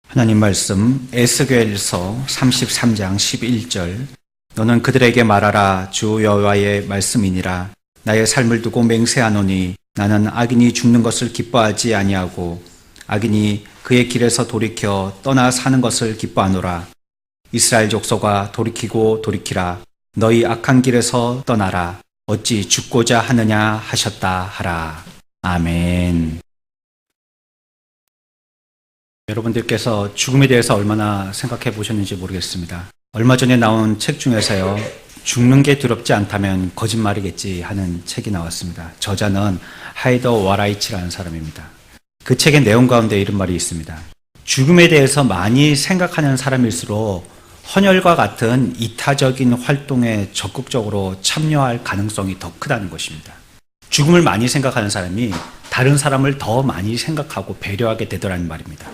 하나님 말씀 에스겔서 33장 11절 너는 그들에게 말하라. 주 여호와의 말씀이니라. 나의 삶을 두고 맹세하노니 나는 악인이 죽는 것을 기뻐하지 아니하고 악인이 그의 길에서 돌이켜 떠나 사는 것을 기뻐하노라. 이스라엘 족속아 돌이키고 돌이키라. 너희 악한 길에서 떠나라. 어찌 죽고자 하느냐 하셨다 하라. 아멘. 여러분들께서 죽음에 대해서 얼마나 생각해 보셨는지 모르겠습니다. 얼마 전에 나온 책 중에서요, 죽는 게 두렵지 않다면 거짓말이겠지 하는 책이 나왔습니다. 저자는 하이더 와라이치라는 사람입니다. 그 책의 내용 가운데 이런 말이 있습니다. 죽음에 대해서 많이 생각하는 사람일수록 헌혈과 같은 이타적인 활동에 적극적으로 참여할 가능성이 더 크다는 것입니다. 죽음을 많이 생각하는 사람이 다른 사람을 더 많이 생각하고 배려하게 되더라는 말입니다.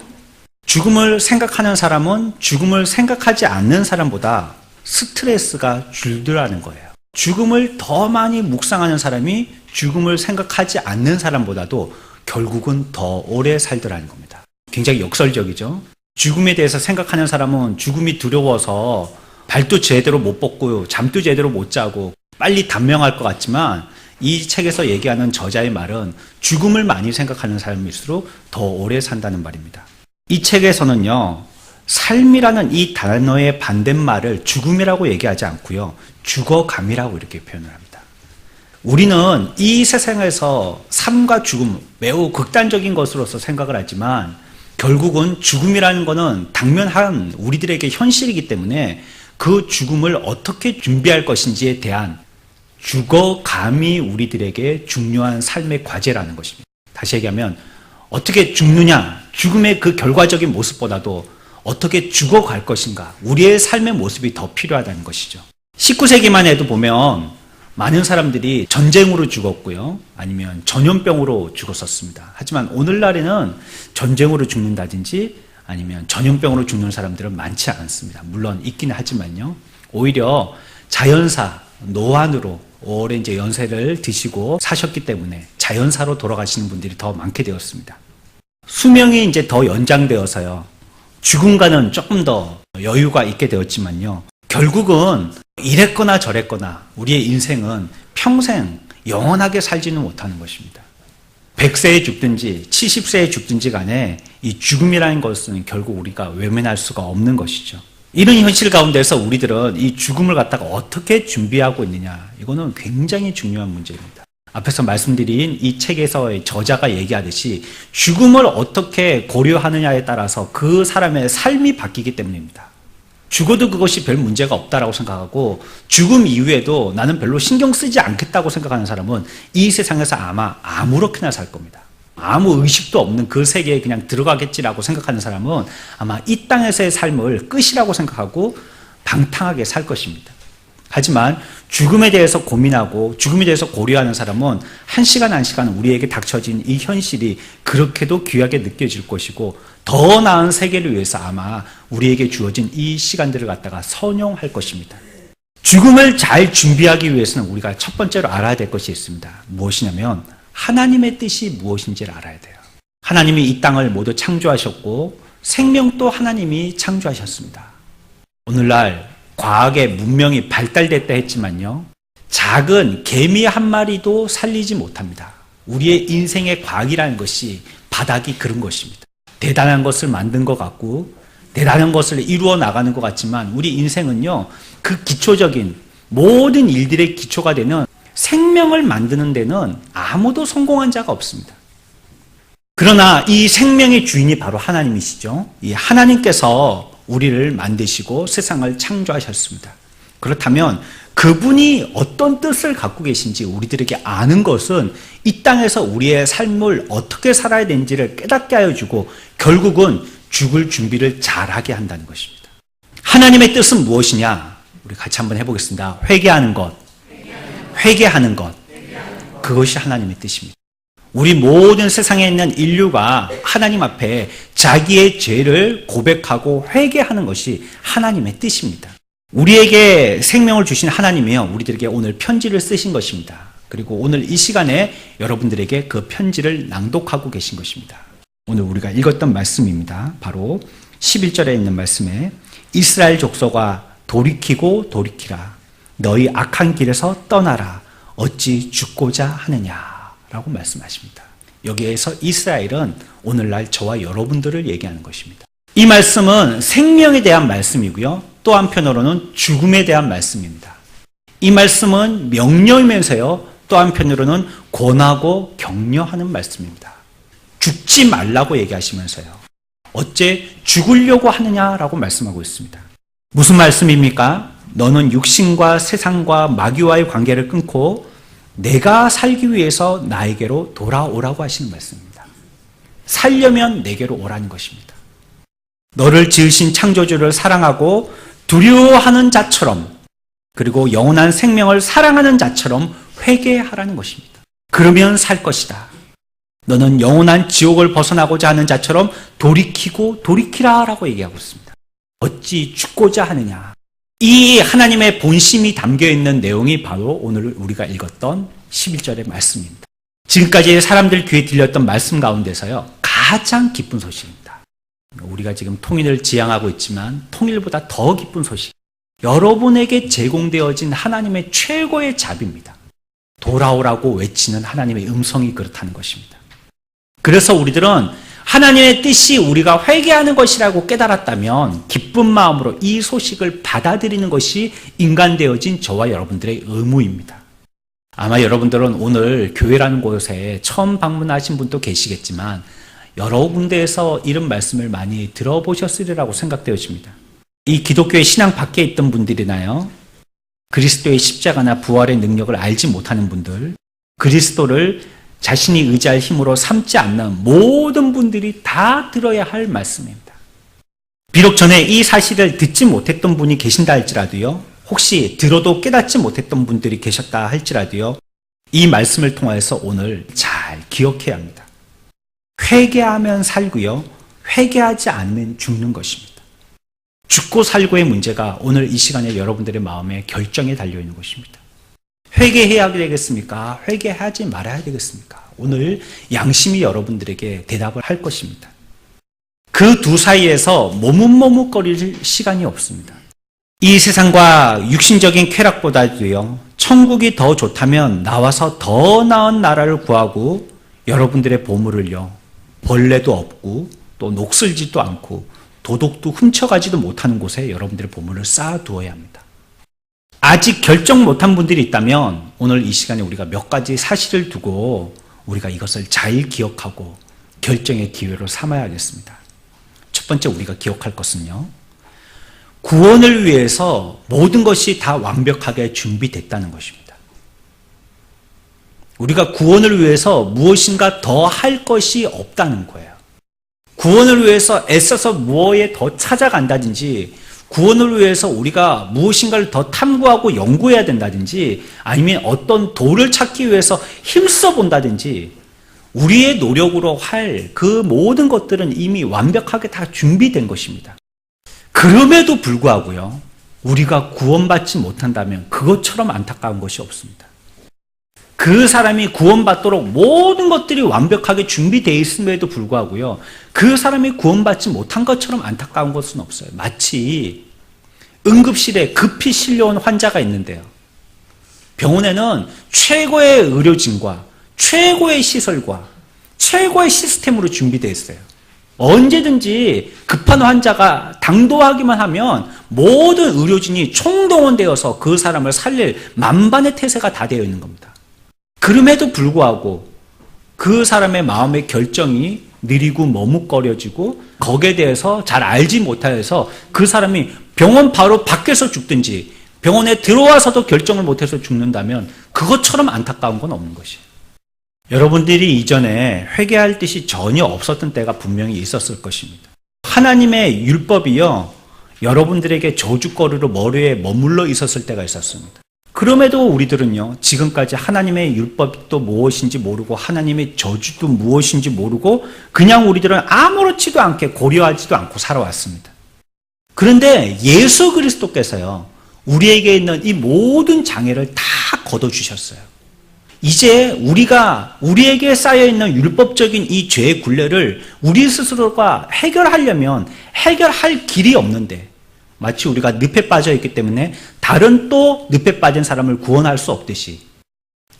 죽음을 생각하는 사람은 죽음을 생각하지 않는 사람보다 스트레스가 줄더라는 거예요. 죽음을 더 많이 묵상하는 사람이 죽음을 생각하지 않는 사람보다도 결국은 더 오래 살더라는 겁니다. 굉장히 역설적이죠. 죽음에 대해서 생각하는 사람은 죽음이 두려워서 발도 제대로 못 뻗고 잠도 제대로 못 자고 빨리 단명할 것 같지만, 이 책에서 얘기하는 저자의 말은 죽음을 많이 생각하는 사람일수록 더 오래 산다는 말입니다. 이 책에서는요, 삶이라는 이 단어의 반대말을 죽음이라고 얘기하지 않고요, 죽어감이라고 이렇게 표현을 합니다. 우리는 이 세상에서 삶과 죽음, 매우 극단적인 것으로서 생각을 하지만 결국은 죽음이라는 것은 당면한 우리들에게 현실이기 때문에 그 죽음을 어떻게 준비할 것인지에 대한 죽어감이 우리들에게 중요한 삶의 과제라는 것입니다. 다시 얘기하면 어떻게 죽느냐, 죽음의 그 결과적인 모습보다도 어떻게 죽어갈 것인가, 우리의 삶의 모습이 더 필요하다는 것이죠. 19세기만 해도 보면 많은 사람들이 전쟁으로 죽었고요, 아니면 전염병으로 죽었었습니다. 하지만 오늘날에는 전쟁으로 죽는다든지 아니면 전염병으로 죽는 사람들은 많지 않습니다. 물론 있기는 하지만요, 오히려 자연사, 노안으로 오래 이제 연세를 드시고 사셨기 때문에 자연사로 돌아가시는 분들이 더 많게 되었습니다. 수명이 이제 더 연장되어서요, 죽음과는 조금 더 여유가 있게 되었지만요, 결국은 이랬거나 저랬거나 우리의 인생은 평생 영원하게 살지는 못하는 것입니다. 100세에 죽든지 70세에 죽든지 간에 이 죽음이라는 것은 결국 우리가 외면할 수가 없는 것이죠. 이런 현실 가운데서 우리들은 이 죽음을 갖다가 어떻게 준비하고 있느냐, 이거는 굉장히 중요한 문제입니다. 앞에서 말씀드린 이 책에서의 저자가 얘기하듯이 죽음을 어떻게 고려하느냐에 따라서 그 사람의 삶이 바뀌기 때문입니다. 죽어도 그것이 별 문제가 없다라고 생각하고 죽음 이후에도 나는 별로 신경 쓰지 않겠다고 생각하는 사람은 이 세상에서 아마 아무렇게나 살 겁니다. 아무 의식도 없는 그 세계에 그냥 들어가겠지라고 생각하는 사람은 아마 이 땅에서의 삶을 끝이라고 생각하고 방탕하게 살 것입니다. 하지만 죽음에 대해서 고민하고 죽음에 대해서 고려하는 사람은 한 시간 한 시간 우리에게 닥쳐진 이 현실이 그렇게도 귀하게 느껴질 것이고 더 나은 세계를 위해서 아마 우리에게 주어진 이 시간들을 갖다가 선용할 것입니다. 죽음을 잘 준비하기 위해서는 우리가 첫 번째로 알아야 될 것이 있습니다. 무엇이냐면 하나님의 뜻이 무엇인지를 알아야 돼요. 하나님이 이 땅을 모두 창조하셨고 생명도 하나님이 창조하셨습니다. 오늘날 과학의 문명이 발달됐다 했지만요, 작은 개미 한 마리도 살리지 못합니다. 우리의 인생의 과학이라는 것이 바닥이 그런 것입니다. 대단한 것을 만든 것 같고 대단한 것을 이루어 나가는 것 같지만 우리 인생은요, 그 기초적인 모든 일들의 기초가 되는 생명을 만드는 데는 아무도 성공한 자가 없습니다. 그러나 이 생명의 주인이 바로 하나님이시죠. 이 하나님께서 우리를 만드시고 세상을 창조하셨습니다. 그렇다면 그분이 어떤 뜻을 갖고 계신지 우리들에게 아는 것은 이 땅에서 우리의 삶을 어떻게 살아야 되는지를 깨닫게 하여 주고 결국은 죽을 준비를 잘하게 한다는 것입니다. 하나님의 뜻은 무엇이냐? 우리 같이 한번 해보겠습니다. 회개하는 것. 그것이 하나님의 뜻입니다. 우리 모든 세상에 있는 인류가 하나님 앞에 자기의 죄를 고백하고 회개하는 것이 하나님의 뜻입니다. 우리에게 생명을 주신 하나님이요, 우리들에게 오늘 편지를 쓰신 것입니다. 그리고 오늘 이 시간에 여러분들에게 그 편지를 낭독하고 계신 것입니다. 오늘 우리가 읽었던 말씀입니다. 바로 11절에 있는 말씀에 이스라엘 족속아 돌이키고 돌이키라. 너희 악한 길에서 떠나라. 어찌 죽고자 하느냐라고 말씀하십니다. 여기에서 이스라엘은 오늘날 저와 여러분들을 얘기하는 것입니다. 이 말씀은 생명에 대한 말씀이고요. 또 한편으로는 죽음에 대한 말씀입니다. 이 말씀은 명령이면서요. 또 한편으로는 권하고 격려하는 말씀입니다. 죽지 말라고 얘기하시면서요. 어째 죽으려고 하느냐라고 말씀하고 있습니다. 무슨 말씀입니까? 너는 육신과 세상과 마귀와의 관계를 끊고 내가 살기 위해서 나에게로 돌아오라고 하시는 말씀입니다. 살려면 내게로 오라는 것입니다. 너를 지으신 창조주를 사랑하고 두려워하는 자처럼, 그리고 영원한 생명을 사랑하는 자처럼 회개하라는 것입니다. 그러면 살 것이다. 너는 영원한 지옥을 벗어나고자 하는 자처럼 돌이키고 돌이키라 라고 얘기하고 있습니다. 어찌 죽고자 하느냐. 이 하나님의 본심이 담겨있는 내용이 바로 오늘 우리가 읽었던 11절의 말씀입니다. 지금까지 사람들 귀에 들렸던 말씀 가운데서요, 가장 기쁜 소식입니다. 우리가 지금 통일을 지향하고 있지만 통일보다 더 기쁜 소식, 여러분에게 제공되어진 하나님의 최고의 자비입니다. 돌아오라고 외치는 하나님의 음성이 그렇다는 것입니다. 그래서 우리들은 하나님의 뜻이 우리가 회개하는 것이라고 깨달았다면 기쁜 마음으로 이 소식을 받아들이는 것이 인간되어진 저와 여러분들의 의무입니다. 아마 여러분들은 오늘 교회라는 곳에 처음 방문하신 분도 계시겠지만 여러 군데에서 이런 말씀을 많이 들어보셨으리라고 생각되어집니다. 이 기독교의 신앙 밖에 있던 분들이나요, 그리스도의 십자가나 부활의 능력을 알지 못하는 분들, 그리스도를 자신이 의지할 힘으로 삼지 않는 모든 분들이 다 들어야 할 말씀입니다. 비록 전에 이 사실을 듣지 못했던 분이 계신다 할지라도요, 혹시 들어도 깨닫지 못했던 분들이 계셨다 할지라도요, 이 말씀을 통해서 오늘 잘 기억해야 합니다. 회개하면 살고요, 회개하지 않으면 죽는 것입니다. 죽고 살고의 문제가 오늘 이 시간에 여러분들의 마음에 결정에 달려있는 것입니다. 회개해야 되겠습니까? 회개하지 말아야 되겠습니까? 오늘 양심이 여러분들에게 대답을 할 것입니다. 그 두 사이에서 머뭇머뭇거릴 시간이 없습니다. 이 세상과 육신적인 쾌락보다도요, 천국이 더 좋다면 나와서 더 나은 나라를 구하고 여러분들의 보물을요, 벌레도 없고 또 녹슬지도 않고 도둑도 훔쳐가지도 못하는 곳에 여러분들의 보물을 쌓아두어야 합니다. 아직 결정 못한 분들이 있다면 오늘 이 시간에 우리가 몇 가지 사실을 두고 우리가 이것을 잘 기억하고 결정의 기회로 삼아야겠습니다. 첫 번째 우리가 기억할 것은요, 구원을 위해서 모든 것이 다 완벽하게 준비됐다는 것입니다. 우리가 구원을 위해서 무엇인가 더 할 것이 없다는 거예요. 구원을 위해서 애써서 무엇에 더 찾아간다든지, 구원을 위해서 우리가 무엇인가를 더 탐구하고 연구해야 된다든지, 아니면 어떤 도를 찾기 위해서 힘써 본다든지, 우리의 노력으로 할 그 모든 것들은 이미 완벽하게 다 준비된 것입니다. 그럼에도 불구하고요, 우리가 구원받지 못한다면 그것처럼 안타까운 것이 없습니다. 그 사람이 구원받도록 모든 것들이 완벽하게 준비되어 있음에도 불구하고요, 그 사람이 구원받지 못한 것처럼 안타까운 것은 없어요. 마치 응급실에 급히 실려온 환자가 있는데요, 병원에는 최고의 의료진과 최고의 시설과 최고의 시스템으로 준비되어 있어요. 언제든지 급한 환자가 당도하기만 하면 모든 의료진이 총동원되어서 그 사람을 살릴 만반의 태세가 다 되어 있는 겁니다. 그럼에도 불구하고 그 사람의 마음의 결정이 느리고 머뭇거려지고 거기에 대해서 잘 알지 못해서 그 사람이 병원 바로 밖에서 죽든지 병원에 들어와서도 결정을 못해서 죽는다면 그것처럼 안타까운 건 없는 것이에요. 여러분들이 이전에 회개할 뜻이 전혀 없었던 때가 분명히 있었을 것입니다. 하나님의 율법이요, 여러분들에게 저주거리로 머리에 머물러 있었을 때가 있었습니다. 그럼에도 우리들은요, 지금까지 하나님의 율법도 무엇인지 모르고 하나님의 저주도 무엇인지 모르고 그냥 우리들은 아무렇지도 않게 고려하지도 않고 살아왔습니다. 그런데 예수 그리스도께서요, 우리에게 있는 이 모든 장애를 다 걷어주셨어요. 이제 우리에게 쌓여있는 율법적인 이 죄의 굴레를 우리 스스로가 해결하려면 해결할 길이 없는데 마치 우리가 늪에 빠져 있기 때문에 다른 또 늪에 빠진 사람을 구원할 수 없듯이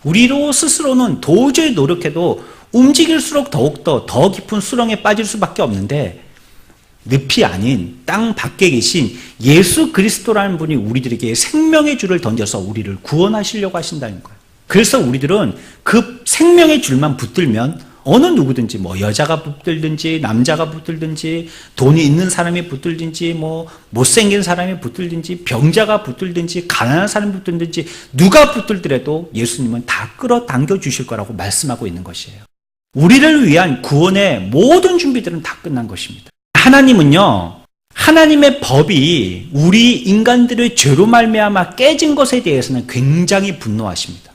우리로 스스로는 도저히 노력해도 움직일수록 더욱더 더 깊은 수렁에 빠질 수밖에 없는데 늪이 아닌 땅 밖에 계신 예수 그리스도라는 분이 우리들에게 생명의 줄을 던져서 우리를 구원하시려고 하신다는 거예요. 그래서 우리들은 그 생명의 줄만 붙들면 어느 누구든지 여자가 붙들든지 남자가 붙들든지 돈이 있는 사람이 붙들든지 못생긴 사람이 붙들든지 병자가 붙들든지 가난한 사람이 붙들든지 누가 붙들더라도 예수님은 다 끌어당겨 주실 거라고 말씀하고 있는 것이에요. 우리를 위한 구원의 모든 준비들은 다 끝난 것입니다. 하나님은요, 하나님의 법이 우리 인간들의 죄로 말미암아 깨진 것에 대해서는 굉장히 분노하십니다.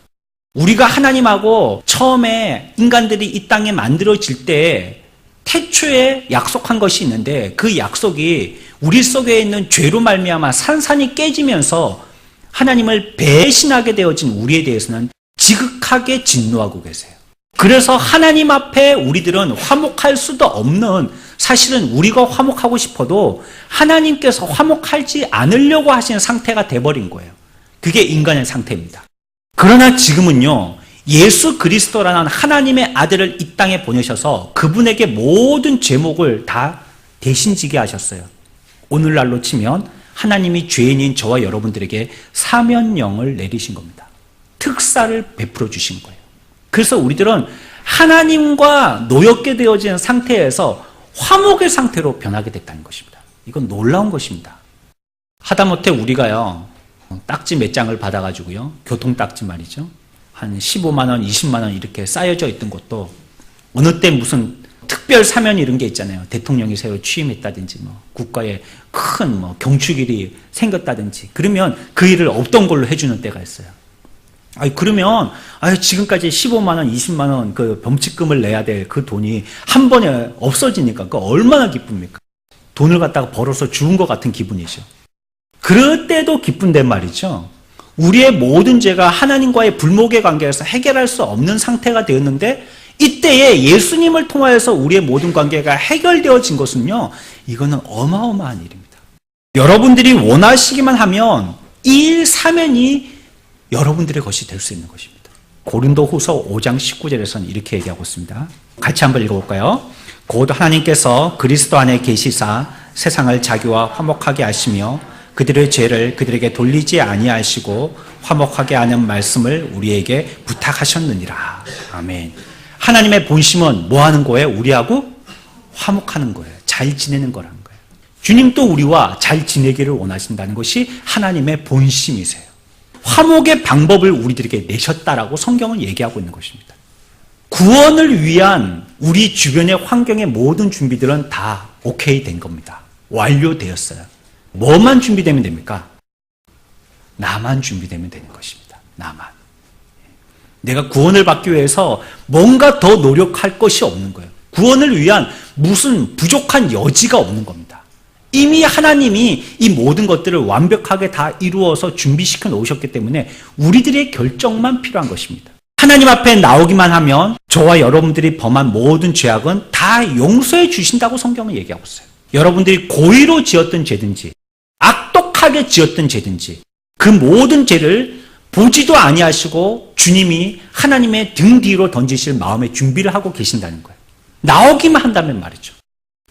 우리가 하나님하고 처음에 인간들이 이 땅에 만들어질 때 태초에 약속한 것이 있는데 그 약속이 우리 속에 있는 죄로 말미암아 산산이 깨지면서 하나님을 배신하게 되어진 우리에 대해서는 지극하게 진노하고 계세요. 그래서 하나님 앞에 우리들은 화목할 수도 없는, 사실은 우리가 화목하고 싶어도 하나님께서 화목하지 않으려고 하시는 상태가 돼버린 거예요. 그게 인간의 상태입니다. 그러나 지금은요, 예수 그리스도라는 하나님의 아들을 이 땅에 보내셔서 그분에게 모든 죄목을 다 대신 지게 하셨어요. 오늘날로 치면 하나님이 죄인인 저와 여러분들에게 사면령을 내리신 겁니다. 특사를 베풀어 주신 거예요. 그래서 우리들은 하나님과 노엽게 되어진 상태에서 화목의 상태로 변하게 됐다는 것입니다. 이건 놀라운 것입니다. 하다못해 우리가요, 딱지 몇 장을 받아가지고요, 교통딱지 말이죠, 한 15만 원, 20만 원 이렇게 쌓여져 있던 것도 어느 때 무슨 특별 사면 이런 게 있잖아요. 대통령이 새로 취임했다든지 국가에 큰 경축일이 생겼다든지 그러면 그 일을 없던 걸로 해주는 때가 있어요. 그러면 지금까지 15만 원, 20만 원 그 범칙금을 내야 될 그 돈이 한 번에 없어지니까 그 얼마나 기쁩니까? 돈을 갖다가 벌어서 주운 것 같은 기분이죠. 그럴 때도 기쁜데 말이죠. 우리의 모든 죄가 하나님과의 불목의 관계에서 해결할 수 없는 상태가 되었는데 이때에 예수님을 통하여서 우리의 모든 관계가 해결되어진 것은요, 이거는 어마어마한 일입니다. 여러분들이 원하시기만 하면 이 사면이 여러분들의 것이 될 수 있는 것입니다. 고린도후서 5장 19절에서는 이렇게 얘기하고 있습니다. 같이 한번 읽어볼까요? 곧 하나님께서 그리스도 안에 계시사 세상을 자기와 화목하게 하시며 그들의 죄를 그들에게 돌리지 아니하시고 화목하게 하는 말씀을 우리에게 부탁하셨느니라. 아멘. 하나님의 본심은 뭐 하는 거예요? 우리하고 화목하는 거예요. 잘 지내는 거라는 거예요. 주님도 우리와 잘 지내기를 원하신다는 것이 하나님의 본심이세요. 화목의 방법을 우리들에게 내셨다라고 성경은 얘기하고 있는 것입니다. 구원을 위한 우리 주변의 환경의 모든 준비들은 다 오케이 된 겁니다. 완료되었어요. 뭐만 준비되면 됩니까? 나만 준비되면 되는 것입니다. 나만. 내가 구원을 받기 위해서 뭔가 더 노력할 것이 없는 거예요. 구원을 위한 무슨 부족한 여지가 없는 겁니다. 이미 하나님이 이 모든 것들을 완벽하게 다 이루어서 준비시켜 놓으셨기 때문에 우리들의 결정만 필요한 것입니다. 하나님 앞에 나오기만 하면 저와 여러분들이 범한 모든 죄악은 다 용서해 주신다고 성경은 얘기하고 있어요. 여러분들이 고의로 지었던 죄든지 악독하게 지었던 죄든지 그 모든 죄를 보지도 아니하시고 주님이 하나님의 등 뒤로 던지실 마음의 준비를 하고 계신다는 거예요. 나오기만 한다면 말이죠.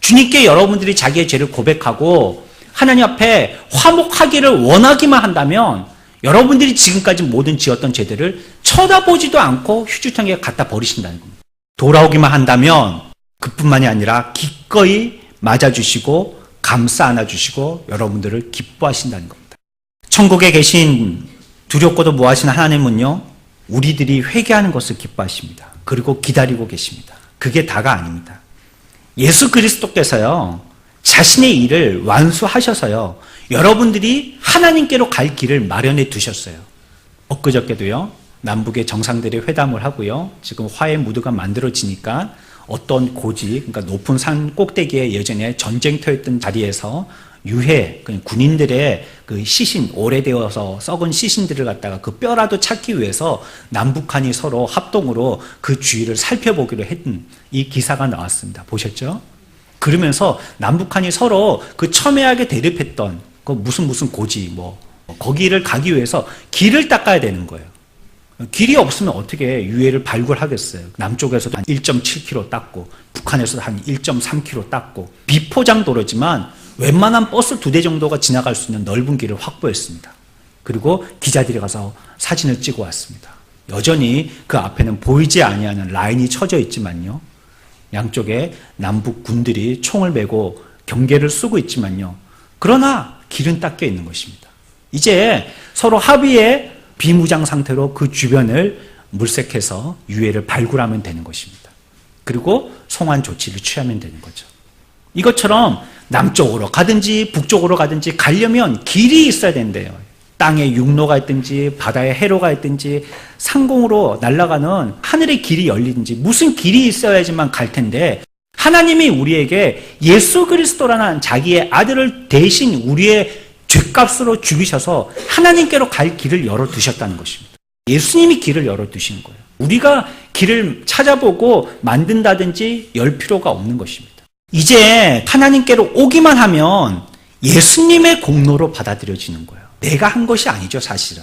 주님께 여러분들이 자기의 죄를 고백하고 하나님 앞에 화목하기를 원하기만 한다면 여러분들이 지금까지 모든 지었던 죄들을 쳐다보지도 않고 휴지통에 갖다 버리신다는 겁니다. 돌아오기만 한다면 그뿐만이 아니라 기꺼이 맞아주시고 감싸 안아주시고 여러분들을 기뻐하신다는 겁니다. 천국에 계신 두렵고도 무하신 하나님은요, 우리들이 회개하는 것을 기뻐하십니다. 그리고 기다리고 계십니다. 그게 다가 아닙니다. 예수 그리스도께서요, 자신의 일을 완수하셔서요, 여러분들이 하나님께로 갈 길을 마련해 두셨어요. 엊그저께도요, 남북의 정상들이 회담을 하고요, 지금 화해 무드가 만들어지니까 어떤 고지, 그러니까 높은 산 꼭대기에 예전에 전쟁터였던 자리에서 유해, 군인들의 그 시신, 오래되어서 썩은 시신들을 갖다가 그 뼈라도 찾기 위해서 남북한이 서로 합동으로 그 주위를 살펴보기로 했던 이 기사가 나왔습니다. 보셨죠? 그러면서 남북한이 서로 그 첨예하게 대립했던 그 무슨 고지 거기를 가기 위해서 길을 닦아야 되는 거예요. 길이 없으면 어떻게 유해를 발굴하겠어요. 남쪽에서도 한 1.7km 닦고 북한에서도 한 1.3km 닦고 비포장 도로지만 웬만한 버스 2대 정도가 지나갈 수 있는 넓은 길을 확보했습니다. 그리고 기자들이 가서 사진을 찍어 왔습니다. 여전히 그 앞에는 보이지 아니하는 라인이 쳐져 있지만요. 양쪽에 남북 군들이 총을 메고 경계를 쓰고 있지만요. 그러나 길은 닦여 있는 것입니다. 이제 서로 합의의 비무장 상태로 그 주변을 물색해서 유해를 발굴하면 되는 것입니다. 그리고 송환 조치를 취하면 되는 거죠. 이것처럼 남쪽으로 가든지 북쪽으로 가든지 가려면 길이 있어야 된대요. 땅에 육로가 있든지 바다에 해로가 있든지 상공으로 날아가는 하늘의 길이 열리든지 무슨 길이 있어야지만 갈 텐데 하나님이 우리에게 예수 그리스도라는 자기의 아들을 대신 우리의 죄값으로 죽이셔서 하나님께로 갈 길을 열어두셨다는 것입니다. 예수님이 길을 열어두신 거예요. 우리가 길을 찾아보고 만든다든지 열 필요가 없는 것입니다. 이제 하나님께로 오기만 하면 예수님의 공로로 받아들여지는 거예요. 내가 한 것이 아니죠, 사실은.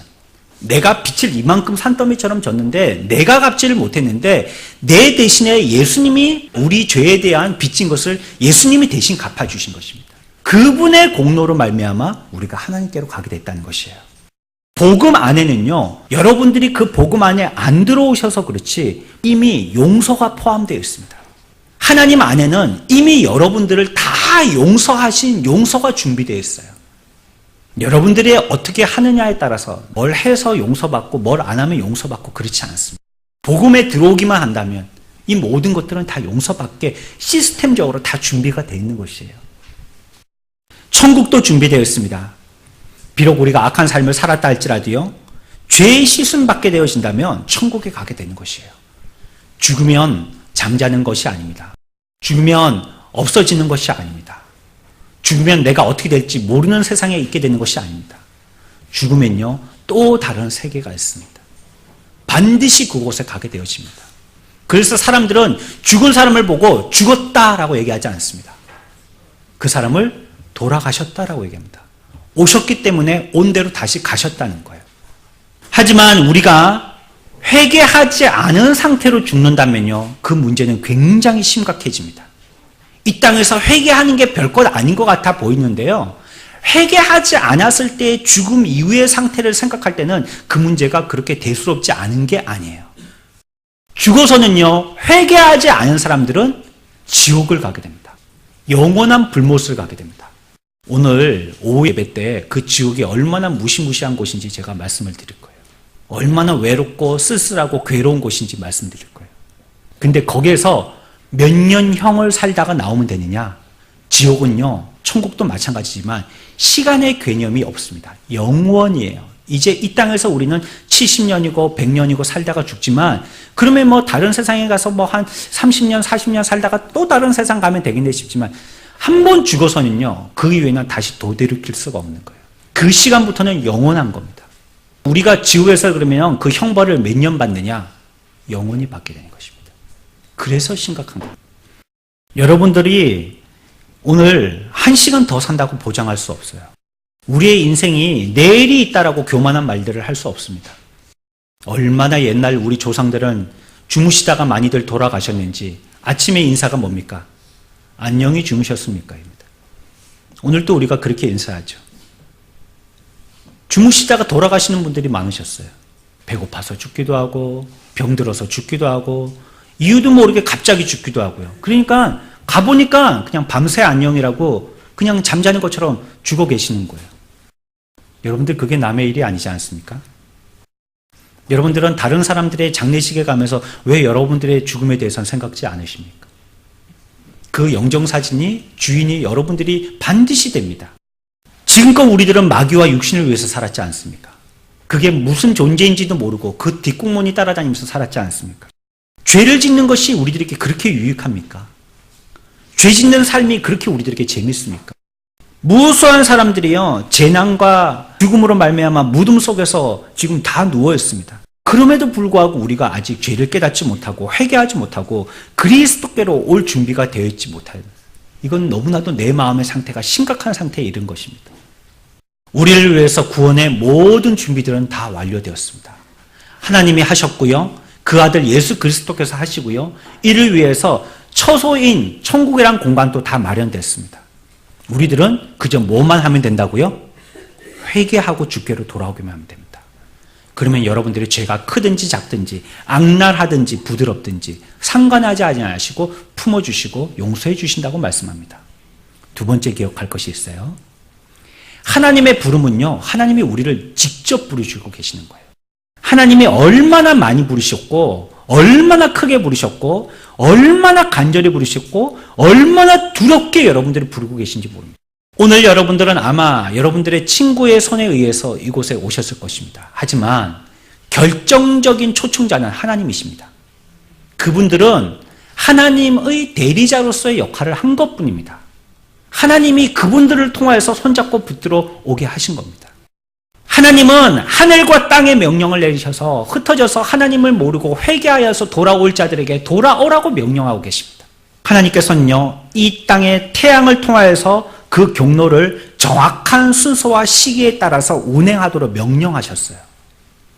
내가 빚을 이만큼 산더미처럼 졌는데 내가 갚지를 못했는데 내 대신에 예수님이 우리 죄에 대한 빚진 것을 예수님이 대신 갚아주신 것입니다. 그분의 공로로 말미암아 우리가 하나님께로 가게 됐다는 것이에요. 복음 안에는요, 여러분들이 그 복음 안에 안 들어오셔서 그렇지 이미 용서가 포함되어 있습니다. 하나님 안에는 이미 여러분들을 다 용서하신 용서가 준비되어 있어요. 여러분들이 어떻게 하느냐에 따라서 뭘 해서 용서받고 뭘 안 하면 용서받고 그렇지 않습니다. 복음에 들어오기만 한다면 이 모든 것들은 다 용서받게 시스템적으로 다 준비가 되어 있는 것이에요. 천국도 준비되어 있습니다. 비록 우리가 악한 삶을 살았다 할지라도요, 죄의 씻음 받게 되어진다면 천국에 가게 되는 것이에요. 죽으면 잠자는 것이 아닙니다. 죽으면 없어지는 것이 아닙니다. 죽으면 내가 어떻게 될지 모르는 세상에 있게 되는 것이 아닙니다. 죽으면요, 또 다른 세계가 있습니다. 반드시 그곳에 가게 되어집니다. 그래서 사람들은 죽은 사람을 보고 죽었다라고 얘기하지 않습니다. 그 사람을 돌아가셨다라고 얘기합니다. 오셨기 때문에 온 대로 다시 가셨다는 거예요. 하지만 우리가 회개하지 않은 상태로 죽는다면요, 그 문제는 굉장히 심각해집니다. 이 땅에서 회개하는 게 별것 아닌 것 같아 보이는데요, 회개하지 않았을 때의 죽음 이후의 상태를 생각할 때는 그 문제가 그렇게 대수롭지 않은 게 아니에요. 죽어서는요, 회개하지 않은 사람들은 지옥을 가게 됩니다. 영원한 불못을 가게 됩니다. 오늘 오후 예배 때 그 지옥이 얼마나 무시무시한 곳인지 제가 말씀을 드릴 거예요. 얼마나 외롭고 쓸쓸하고 괴로운 곳인지 말씀드릴 거예요. 근데 거기에서 몇 년형을 살다가 나오면 되느냐? 지옥은요, 천국도 마찬가지지만 시간의 개념이 없습니다. 영원이에요. 이제 이 땅에서 우리는 70년이고 100년이고 살다가 죽지만 그러면 뭐 다른 세상에 가서 뭐 한 30년, 40년 살다가 또 다른 세상 가면 되겠네 싶지만 한 번 죽어서는요, 그 이후에는 다시 도대리킬 수가 없는 거예요. 그 시간부터는 영원한 겁니다. 우리가 지옥에서 그러면 그 형벌을 몇 년 받느냐? 영원히 받게 되는 것입니다. 그래서 심각한 겁니다. 여러분들이 오늘 1시간 더 산다고 보장할 수 없어요. 우리의 인생이 내일이 있다라고 교만한 말들을 할 수 없습니다. 얼마나 옛날 우리 조상들은 주무시다가 많이들 돌아가셨는지 아침에 인사가 뭡니까? 안녕히 주무셨습니까? 입니다. 오늘도 우리가 그렇게 인사하죠. 주무시다가 돌아가시는 분들이 많으셨어요. 배고파서 죽기도 하고 병들어서 죽기도 하고 이유도 모르게 갑자기 죽기도 하고요. 그러니까 가보니까 그냥 밤새 안녕이라고 그냥 잠자는 것처럼 죽어 계시는 거예요. 여러분들 그게 남의 일이 아니지 않습니까? 여러분들은 다른 사람들의 장례식에 가면서 왜 여러분들의 죽음에 대해서는 생각지 않으십니까? 그 영정사진이 주인이 여러분들이 반드시 됩니다. 지금껏 우리들은 마귀와 육신을 위해서 살았지 않습니까? 그게 무슨 존재인지도 모르고 그 뒷공문이 따라다니면서 살았지 않습니까? 죄를 짓는 것이 우리들에게 그렇게 유익합니까? 죄 짓는 삶이 그렇게 우리들에게 재밌습니까? 무수한 사람들이요, 재난과 죽음으로 말미암아 무덤 속에서 지금 다 누워 있습니다. 그럼에도 불구하고 우리가 아직 죄를 깨닫지 못하고 회개하지 못하고 그리스도께로 올 준비가 되어 있지 못해요. 이건 너무나도 내 마음의 상태가 심각한 상태에 이른 것입니다. 우리를 위해서 구원의 모든 준비들은 다 완료되었습니다. 하나님이 하셨고요. 그 아들 예수 그리스도께서 하시고요. 이를 위해서 처소인 천국이란 공간도 다 마련됐습니다. 우리들은 그저 뭐만 하면 된다고요? 회개하고 주께로 돌아오기만 하면 됩니다. 그러면 여러분들의 죄가 크든지 작든지 악랄하든지 부드럽든지 상관하지 아니하시고 품어주시고 용서해 주신다고 말씀합니다. 두 번째 기억할 것이 있어요. 하나님의 부름은요, 하나님이 우리를 직접 부르시고 계시는 거예요. 하나님이 얼마나 많이 부르셨고, 얼마나 크게 부르셨고, 얼마나 간절히 부르셨고, 얼마나 두렵게 여러분들이 부르고 계신지 모릅니다. 오늘 여러분들은 아마 여러분들의 친구의 손에 의해서 이곳에 오셨을 것입니다. 하지만 결정적인 초청자는 하나님이십니다. 그분들은 하나님의 대리자로서의 역할을 한 것뿐입니다. 하나님이 그분들을 통하여서 손잡고 붙들어 오게 하신 겁니다. 하나님은 하늘과 땅의 명령을 내리셔서 흩어져서 하나님을 모르고 회개하여서 돌아올 자들에게 돌아오라고 명령하고 계십니다. 하나님께서는요, 이 땅의 태양을 통하여서 그 경로를 정확한 순서와 시기에 따라서 운행하도록 명령하셨어요.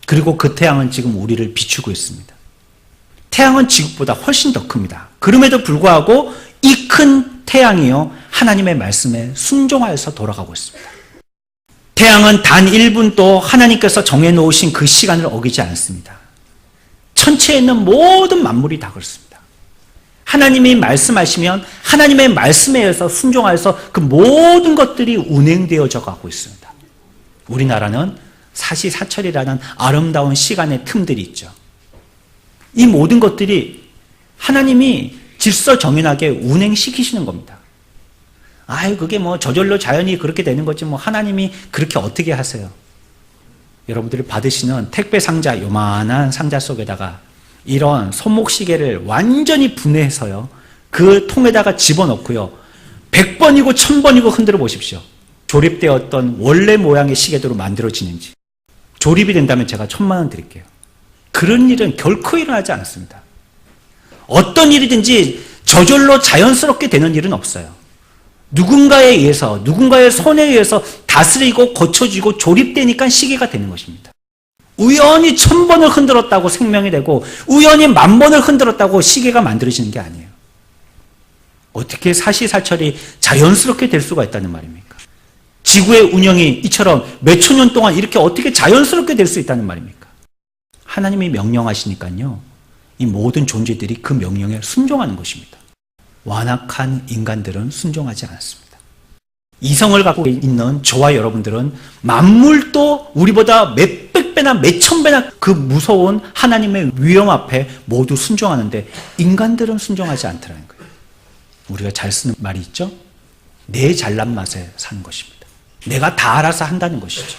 그리고 그 태양은 지금 우리를 비추고 있습니다. 태양은 지구보다 훨씬 더 큽니다. 그럼에도 불구하고 이 큰 태양이요, 하나님의 말씀에 순종하여서 돌아가고 있습니다. 태양은 단 1분도 하나님께서 정해놓으신 그 시간을 어기지 않습니다. 천체에 있는 모든 만물이 다 그렇습니다. 하나님이 말씀하시면 하나님의 말씀에 의해서 순종하여서 그 모든 것들이 운행되어져 가고 있습니다. 우리나라는 사시사철이라는 아름다운 시간의 틈들이 있죠. 이 모든 것들이 하나님이 질서정연하게 운행시키시는 겁니다. 그게 뭐 저절로 자연이 그렇게 되는 거지 뭐 하나님이 그렇게 어떻게 하세요? 여러분들이 받으시는 택배 상자, 요만한 상자 속에다가 이런 손목시계를 완전히 분해해서요, 그 통에다가 집어넣고요, 100번이고 1000번이고 흔들어 보십시오. 조립되었던 원래 모양의 시계대로 만들어지는지. 조립이 된다면 제가 1000만 원 드릴게요. 그런 일은 결코 일어나지 않습니다. 어떤 일이든지 저절로 자연스럽게 되는 일은 없어요. 누군가에 의해서, 누군가의 손에 의해서 다스리고 고쳐지고 조립되니까 시계가 되는 것입니다. 우연히 1000번을 흔들었다고 생명이 되고 우연히 10,000번을 흔들었다고 시계가 만들어지는 게 아니에요. 어떻게 사시사철이 자연스럽게 될 수가 있다는 말입니까? 지구의 운영이 이처럼 몇천 년 동안 이렇게 어떻게 자연스럽게 될 수 있다는 말입니까? 하나님이 명령하시니까요, 이 모든 존재들이 그 명령에 순종하는 것입니다. 완악한 인간들은 순종하지 않습니다. 이성을 갖고 있는 저와 여러분들은 만물도 우리보다 몇백 배나 몇천 배나 그 무서운 하나님의 위엄 앞에 모두 순종하는데 인간들은 순종하지 않더라는 거예요. 우리가 잘 쓰는 말이 있죠? 내 잘난 맛에 사는 것입니다. 내가 다 알아서 한다는 것이죠.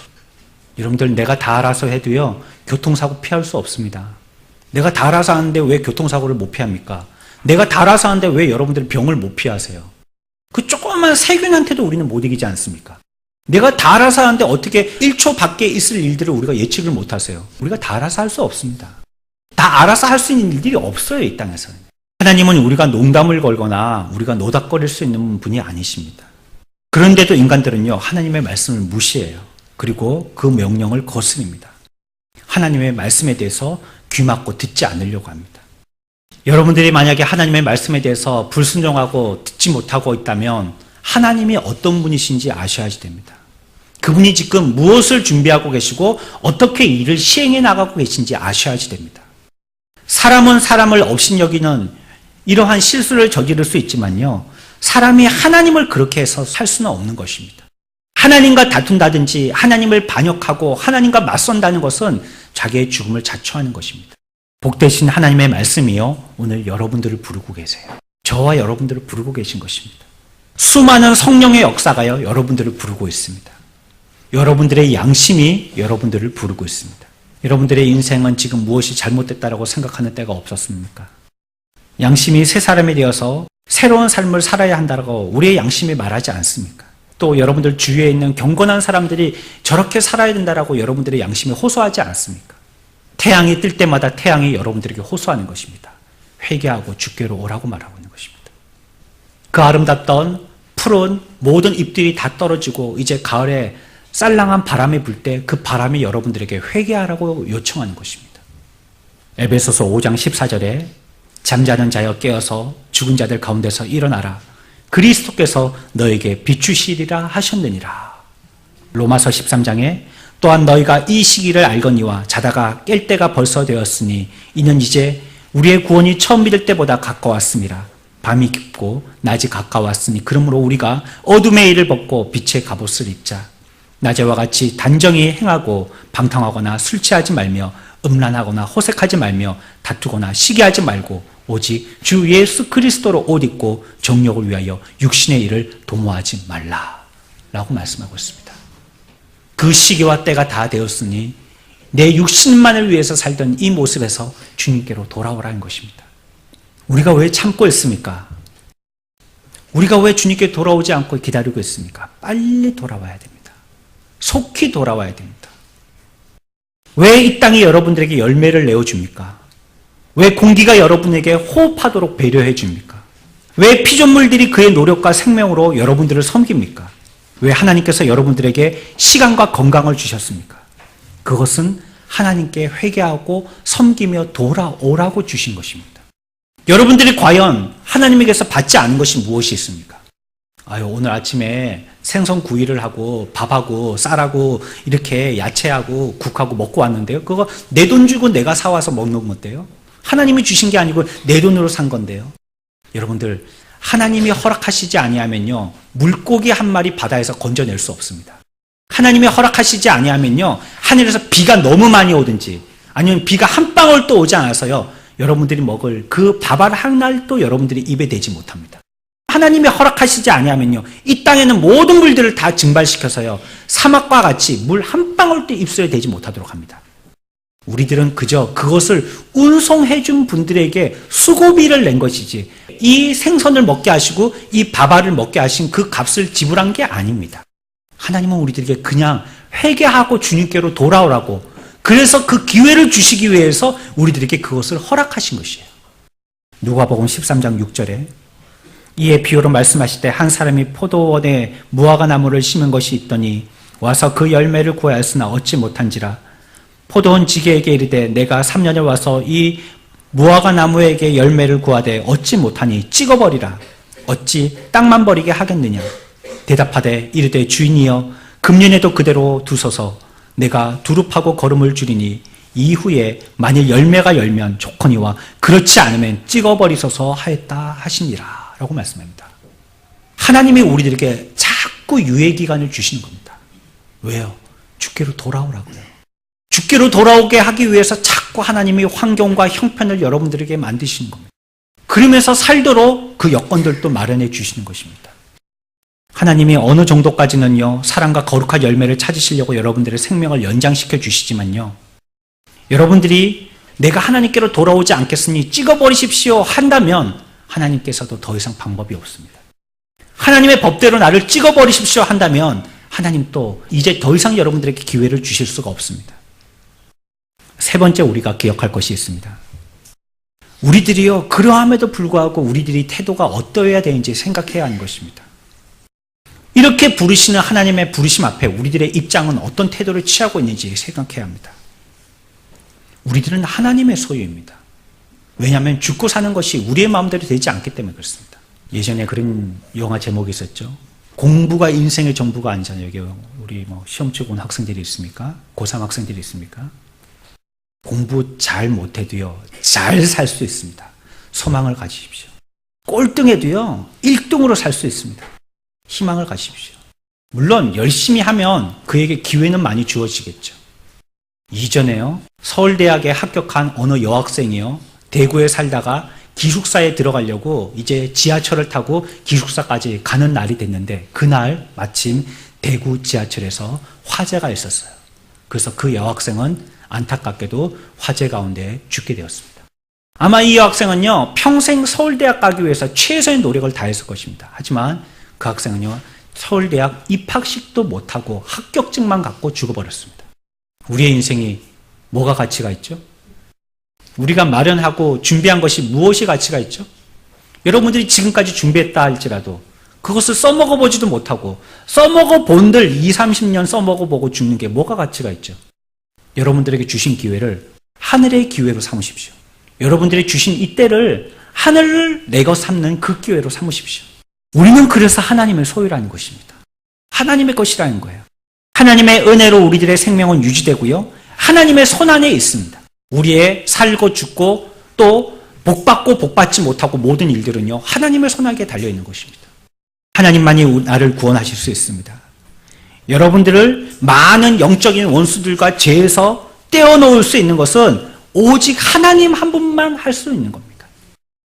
여러분들, 내가 다 알아서 해도요, 교통사고 피할 수 없습니다. 내가 다 알아서 하는데 왜 교통사고를 못 피합니까? 내가 다 알아서 하는데 왜 여러분들이 병을 못 피하세요? 그 조그만 세균한테도 우리는 못 이기지 않습니까? 내가 다 알아서 하는데 어떻게 1초 밖에 있을 일들을 우리가 예측을 못 하세요? 우리가 다 알아서 할 수 없습니다. 다 알아서 할 수 있는 일들이 없어요, 이 땅에서는. 하나님은 우리가 농담을 걸거나 우리가 노닥거릴 수 있는 분이 아니십니다. 그런데도 인간들은요, 하나님의 말씀을 무시해요. 그리고 그 명령을 거스립니다. 하나님의 말씀에 대해서 귀 막고 듣지 않으려고 합니다. 여러분들이 만약에 하나님의 말씀에 대해서 불순종하고 듣지 못하고 있다면 하나님이 어떤 분이신지 아셔야지 됩니다. 그분이 지금 무엇을 준비하고 계시고 어떻게 일을 시행해 나가고 계신지 아셔야지 됩니다. 사람은 사람을 업신여기는 이러한 실수를 저지를 수 있지만요, 사람이 하나님을 그렇게 해서 살 수는 없는 것입니다. 하나님과 다툰다든지 하나님을 반역하고 하나님과 맞선다는 것은 자기의 죽음을 자초하는 것입니다. 복되신 하나님의 말씀이요, 오늘 여러분들을 부르고 계세요. 저와 여러분들을 부르고 계신 것입니다. 수많은 성령의 역사가요, 여러분들을 부르고 있습니다. 여러분들의 양심이 여러분들을 부르고 있습니다. 여러분들의 인생은 지금 무엇이 잘못됐다고 생각하는 때가 없었습니까? 양심이 새 사람이 되어서 새로운 삶을 살아야 한다고 우리의 양심이 말하지 않습니까? 또 여러분들 주위에 있는 경건한 사람들이 저렇게 살아야 된다고 여러분들의 양심이 호소하지 않습니까? 태양이 뜰 때마다 태양이 여러분들에게 호소하는 것입니다. 회개하고 주께로 오라고 말하고 있는 것입니다. 그 아름답던 푸른 모든 잎들이 다 떨어지고 이제 가을에 쌀랑한 바람이 불 때 그 바람이 여러분들에게 회개하라고 요청하는 것입니다. 에베소서 5장 14절에 잠자는 자여 깨어서 죽은 자들 가운데서 일어나라. 그리스도께서 너에게 비추시리라 하셨느니라. 로마서 13장에 또한 너희가 이 시기를 알거니와 자다가 깰 때가 벌써 되었으니 이는 이제 우리의 구원이 처음 믿을 때보다 가까웠습니다. 밤이 깊고 낮이 가까웠으니 그러므로 우리가 어둠의 일을 벗고 빛의 갑옷을 입자. 낮에와 같이 단정히 행하고 방탕하거나 술 취하지 말며 음란하거나 호색하지 말며 다투거나 시기하지 말고 오직 주 예수 그리스도로 옷 입고 정욕을 위하여 육신의 일을 도모하지 말라 라고 말씀하고 있습니다. 그 시기와 때가 다 되었으니 내 육신만을 위해서 살던 이 모습에서 주님께로 돌아오라는 것입니다. 우리가 왜 참고 있습니까? 우리가 왜 주님께 돌아오지 않고 기다리고 있습니까? 빨리 돌아와야 됩니다. 속히 돌아와야 됩니다. 왜 이 땅이 여러분들에게 열매를 내어줍니까? 왜 공기가 여러분에게 호흡하도록 배려해 줍니까? 왜 피조물들이 그의 노력과 생명으로 여러분들을 섬깁니까? 왜 하나님께서 여러분들에게 시간과 건강을 주셨습니까? 그것은 하나님께 회개하고 섬기며 돌아오라고 주신 것입니다. 여러분들이 과연 하나님에게서 받지 않은 것이 무엇이 있습니까? 오늘 아침에 생선 구이를 하고 밥하고 쌀하고 이렇게 야채하고 국하고 먹고 왔는데요. 그거 내 돈 주고 내가 사와서 먹는 건데요. 하나님이 주신 게 아니고 내 돈으로 산 건데요. 여러분들, 하나님이 허락하시지 아니하면요, 물고기 한 마리 바다에서 건져낼 수 없습니다. 하나님이 허락하시지 아니하면요, 하늘에서 비가 너무 많이 오든지 아니면 비가 한 방울도 오지 않아서요, 여러분들이 먹을 그 밥알 한 알도 여러분들이 입에 대지 못합니다. 하나님이 허락하시지 아니하면요, 이 땅에는 모든 물들을 다 증발시켜서요, 사막과 같이 물 한 방울도 입술에 대지 못하도록 합니다. 우리들은 그저 그것을 운송해 준 분들에게 수고비를 낸 것이지, 이 생선을 먹게 하시고 이 밥알을 먹게 하신 그 값을 지불한 게 아닙니다. 하나님은 우리들에게 그냥 회개하고 주님께로 돌아오라고, 그래서 그 기회를 주시기 위해서 우리들에게 그것을 허락하신 것이에요. 누가복음 13장 6절에 이에 비유로 말씀하실 때 한 사람이 포도원에 무화과 나무를 심은 것이 있더니 와서 그 열매를 구하였으나 얻지 못한지라. 포도원 지게에게 이르되 내가 3년을 와서 이 무화과 나무에게 열매를 구하되 얻지 못하니 찍어버리라. 어찌 땅만 버리게 하겠느냐. 대답하되 이르되 주인이여 금년에도 그대로 두소서. 내가 두릅하고 거름을 줄이니 이후에 만일 열매가 열면 좋거니와 그렇지 않으면 찍어버리소서 하였다 하시니라 라고 말씀합니다. 하나님이 우리들에게 자꾸 유예기간을 주시는 겁니다. 왜요? 주께로 돌아오라고요. 주께로 돌아오게 하기 위해서 자꾸 하나님이 환경과 형편을 여러분들에게 만드시는 겁니다. 그러면서 살도록 그 여건들도 마련해 주시는 것입니다. 하나님이 어느 정도까지는요, 사랑과 거룩한 열매를 찾으시려고 여러분들의 생명을 연장시켜 주시지만요, 여러분들이 내가 하나님께로 돌아오지 않겠으니 찍어버리십시오 한다면 하나님께서도 더 이상 방법이 없습니다. 하나님의 법대로 나를 찍어버리십시오 한다면 하나님 또 이제 더 이상 여러분들에게 기회를 주실 수가 없습니다. 세 번째 우리가 기억할 것이 있습니다. 우리들이요, 그러함에도 불구하고 우리들이 태도가 어떠해야 되는지 생각해야 하는 것입니다. 이렇게 부르시는 하나님의 부르심 앞에 우리들의 입장은 어떤 태도를 취하고 있는지 생각해야 합니다. 우리들은 하나님의 소유입니다. 왜냐하면 죽고 사는 것이 우리의 마음대로 되지 않기 때문에 그렇습니다. 예전에 그런 영화 제목이 있었죠. 공부가 인생의 전부가 아니잖아요. 여기 우리 시험 치고 온 학생들이 있습니까? 고3 학생들이 있습니까? 공부 잘 못해도요, 잘 살 수 있습니다. 소망을 가지십시오. 꼴등해도요, 1등으로 살 수 있습니다. 희망을 가지십시오. 물론 열심히 하면 그에게 기회는 많이 주어지겠죠. 이전에요, 서울대학에 합격한 어느 여학생이요, 대구에 살다가 기숙사에 들어가려고 이제 지하철을 타고 기숙사까지 가는 날이 됐는데, 그날 마침 대구 지하철에서 화재가 있었어요. 그래서 그 여학생은 안타깝게도 화재 가운데 죽게 되었습니다. 아마 이 여학생은요, 평생 서울대학 가기 위해서 최선의 노력을 다했을 것입니다. 하지만 그 학생은요, 서울대학 입학식도 못하고 합격증만 갖고 죽어버렸습니다. 우리의 인생이 뭐가 가치가 있죠? 우리가 마련하고 준비한 것이 무엇이 가치가 있죠? 여러분들이 지금까지 준비했다 할지라도 그것을 써먹어보지도 못하고 써먹어 본들 20, 30년 써먹어보고 죽는 게 뭐가 가치가 있죠? 여러분들에게 주신 기회를 하늘의 기회로 삼으십시오. 여러분들이 주신 이 때를 하늘을 내거 삼는 그 기회로 삼으십시오. 우리는 그래서 하나님의 소유라는 것입니다. 하나님의 것이라는 거예요. 하나님의 은혜로 우리들의 생명은 유지되고요. 하나님의 손안에 있습니다. 우리의 살고 죽고 또 복받고 복받지 못하고 모든 일들은요. 하나님의 손안에 달려있는 것입니다. 하나님만이 나를 구원하실 수 있습니다. 여러분들을 많은 영적인 원수들과 죄에서 떼어놓을 수 있는 것은 오직 하나님 한 분만 할 수 있는 겁니다.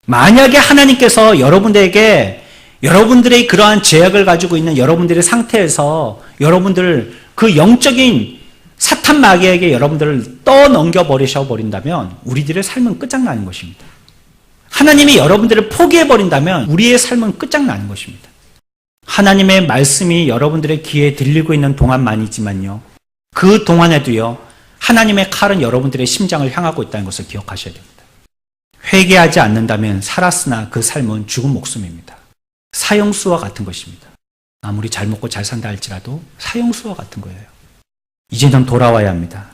만약에 하나님께서 여러분들에게 여러분들의 그러한 제약을 가지고 있는 여러분들의 상태에서 여러분들을 그 영적인 사탄 마귀에게 여러분들을 떠넘겨 버리셔 버린다면 우리들의 삶은 끝장나는 것입니다. 하나님이 여러분들을 포기해 버린다면 우리의 삶은 끝장나는 것입니다. 하나님의 말씀이 여러분들의 귀에 들리고 있는 동안만이지만요. 그 동안에도요. 하나님의 칼은 여러분들의 심장을 향하고 있다는 것을 기억하셔야 됩니다. 회개하지 않는다면 살았으나 그 삶은 죽은 목숨입니다. 사형수와 같은 것입니다. 아무리 잘 먹고 잘 산다 할지라도 사형수와 같은 거예요. 이제는 돌아와야 합니다.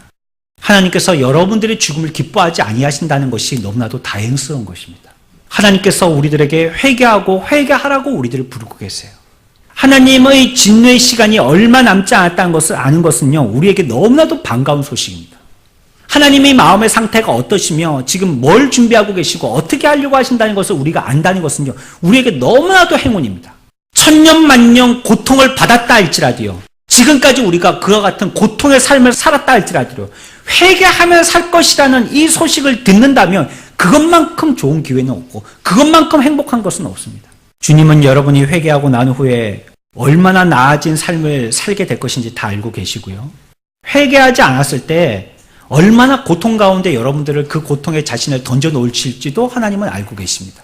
하나님께서 여러분들의 죽음을 기뻐하지 아니하신다는 것이 너무나도 다행스러운 것입니다. 하나님께서 우리들에게 회개하고 회개하라고 우리들을 부르고 계세요. 하나님의 진노의 시간이 얼마 남지 않았다는 것을 아는 것은요, 우리에게 너무나도 반가운 소식입니다. 하나님의 마음의 상태가 어떠시며 지금 뭘 준비하고 계시고 어떻게 하려고 하신다는 것을 우리가 안다는 것은요, 우리에게 너무나도 행운입니다. 천년만년 고통을 받았다 할지라도요, 지금까지 우리가 그와 같은 고통의 삶을 살았다 할지라도요, 회개하며 살 것이라는 이 소식을 듣는다면 그것만큼 좋은 기회는 없고 그것만큼 행복한 것은 없습니다. 주님은 여러분이 회개하고 난 후에 얼마나 나아진 삶을 살게 될 것인지 다 알고 계시고요. 회개하지 않았을 때 얼마나 고통 가운데 여러분들을 그 고통에 자신을 던져놓을지도 하나님은 알고 계십니다.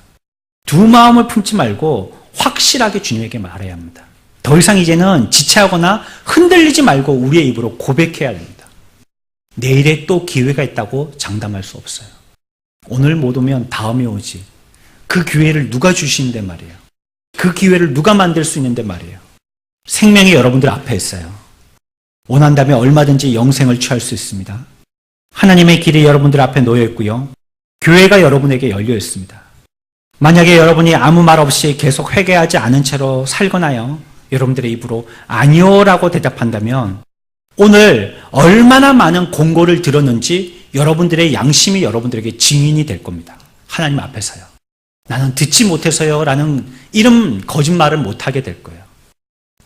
두 마음을 품지 말고 확실하게 주님에게 말해야 합니다. 더 이상 이제는 지체하거나 흔들리지 말고 우리의 입으로 고백해야 됩니다. 내일에 또 기회가 있다고 장담할 수 없어요. 오늘 못 오면 다음에 오지. 그 기회를 누가 주시는데 말이에요. 그 기회를 누가 만들 수 있는데 말이에요. 생명이 여러분들 앞에 있어요. 원한다면 얼마든지 영생을 취할 수 있습니다. 하나님의 길이 여러분들 앞에 놓여 있고요. 교회가 여러분에게 열려 있습니다. 만약에 여러분이 아무 말 없이 계속 회개하지 않은 채로 살거나요, 여러분들의 입으로 아니요라고 대답한다면 오늘 얼마나 많은 공고를 들었는지 여러분들의 양심이 여러분들에게 증인이 될 겁니다. 하나님 앞에서요. 나는 듣지 못해서요 라는 이런 거짓말을 못하게 될 거예요.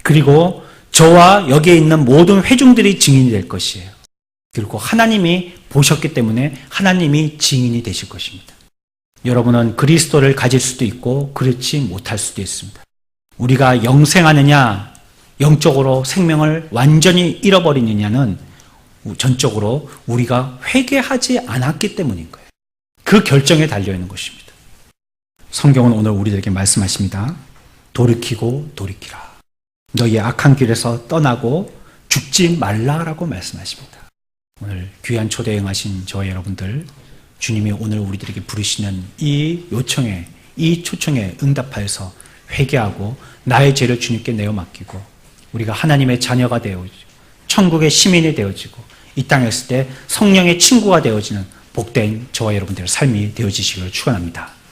그리고 저와 여기에 있는 모든 회중들이 증인이 될 것이에요. 그리고 하나님이 보셨기 때문에 하나님이 증인이 되실 것입니다. 여러분은 그리스도를 가질 수도 있고 그렇지 못할 수도 있습니다. 우리가 영생하느냐, 영적으로 생명을 완전히 잃어버리느냐는 전적으로 우리가 회개하지 않았기 때문인 거예요. 그 결정에 달려있는 것입니다. 성경은 오늘 우리들에게 말씀하십니다. 돌이키고 돌이키라. 너희의 악한 길에서 떠나고 죽지 말라라고 말씀하십니다. 오늘 귀한 초대에 응하신 저와 여러분들, 주님이 오늘 우리들에게 부르시는 이 요청에, 이 초청에 응답하여서 회개하고 나의 죄를 주님께 내어 맡기고 우리가 하나님의 자녀가 되어지고 천국의 시민이 되어지고 이 땅에 있을 때 성령의 친구가 되어지는 복된 저와 여러분들의 삶이 되어지시기를 축원합니다.